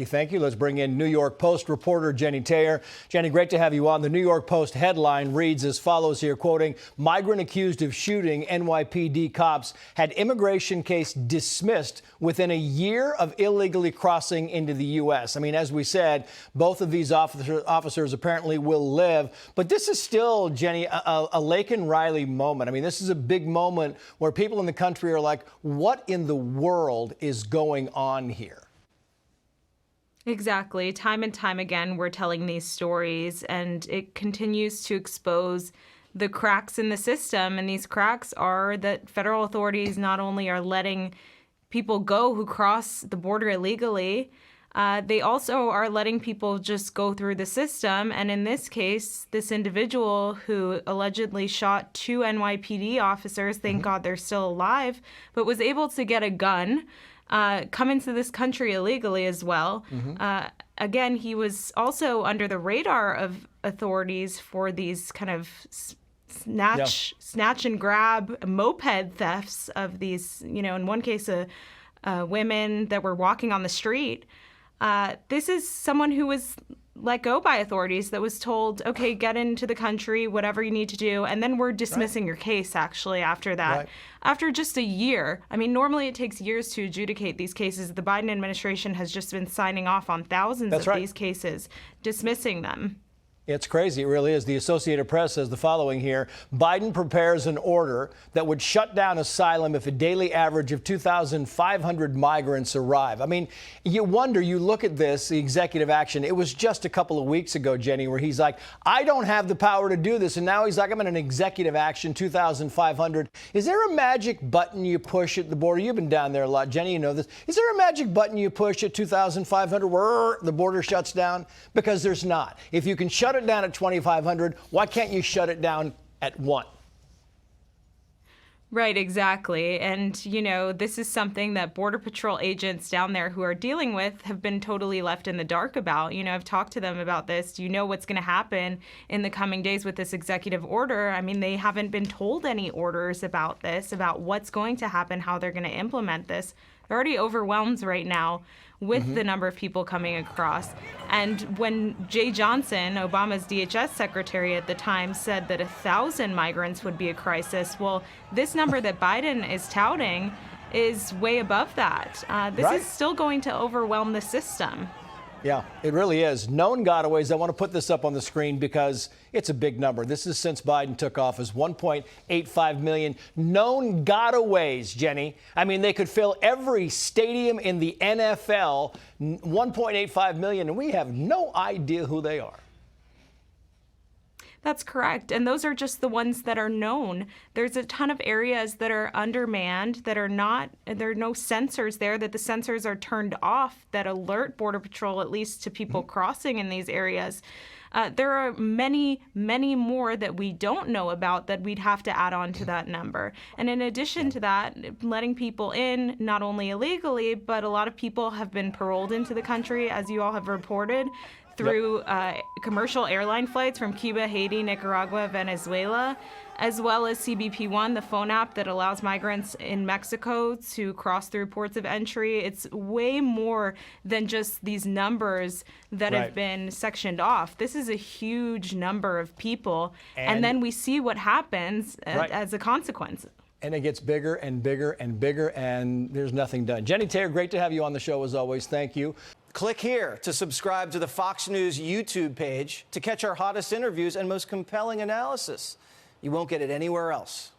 Thank you. Let's bring in New York Post reporter Jennie Taer. Jennie, great to have you on. The New York Post headline reads as follows here, quoting, "Migrant accused of shooting NYPD cops had immigration case dismissed within a year of illegally crossing into the U.S." I mean, as we said, both of these officers apparently will live. But this is still, Jennie, a Laken Riley moment. I mean, this is a big moment where people in the country are like, what in the world is going on here? Exactly. Time and time again, we're telling these stories, and it continues to expose the cracks in the system. And these cracks are that federal authorities not only are letting people go who cross the border illegally, they also are letting people just go through the system. And in this case, this individual who allegedly shot two NYPD officers, thank God they're still alive, but was able to get a gun, come into this country illegally as well. Again, he was also under the radar of authorities for these kind of snatch and grab moped thefts of these, in one case, women that were walking on the street. This is someone who was let go by authorities, that was told, okay, get into the country, whatever you need to do. And then we're dismissing your case, actually, after that. After just a year. I mean, normally it takes years to adjudicate these cases. The Biden administration has just been signing off on thousands of these cases, dismissing them. It's crazy. It really is. The Associated Press says the following here. Biden prepares an order that would shut down asylum if a daily average of 2,500 migrants arrive. I mean, you wonder, you look at this, the executive action. It was just a couple of weeks ago, Jennie, where he's like, I don't have the power to do this. And now he's like, I'm in an executive action, 2,500. Is there a magic button you push at the border? You've been down there a lot. Jennie, you know this. Is there a magic button you push at 2,500 where the border shuts down? Because there's not. If you can shut it down at 2,500, why can't you shut it down at 1? Right, exactly. And, this is something that Border Patrol agents down there who are dealing with have been totally left in the dark about. I've talked to them about this. Do you know what's going to happen in the coming days with this executive order? I mean, they haven't been told any orders about this, about what's going to happen, how they're going to implement this. They're already overwhelmed right now with the number of people coming across. And when Jay Johnson, Obama's DHS secretary at the time, said that 1,000 migrants would be a crisis, well, this number that Biden is touting is way above that. This is still going to overwhelm the system. Yeah, it really is. Known gotaways, I want to put this up on the screen because it's a big number. This is since Biden took office, 1.85 million known gotaways, Jennie. I mean, they could fill every stadium in the NFL, 1.85 million, and we have no idea who they are. That's correct. And those are just the ones that are known. There's a ton of areas that are undermanned, that are not, there are no sensors there, that the sensors are turned off, that alert Border Patrol at least to people crossing in these areas. There are many, many more that we don't know about that we'd have to add on to that number. And in addition to that, letting people in, not only illegally, but a lot of people have been paroled into the country, as you all have reported, through commercial airline flights from Cuba, Haiti, Nicaragua, Venezuela, as well as CBP-1, the phone app that allows migrants in Mexico to cross through ports of entry. It's way more than just these numbers that have been sectioned off. This is a huge number of people, and then we see what happens as a consequence. And it gets bigger and bigger and bigger, and there's nothing done. Jennie Taer, great to have you on the show as always. Thank you. Click here to subscribe to the Fox News YouTube page to catch our hottest interviews and most compelling analysis. You won't get it anywhere else.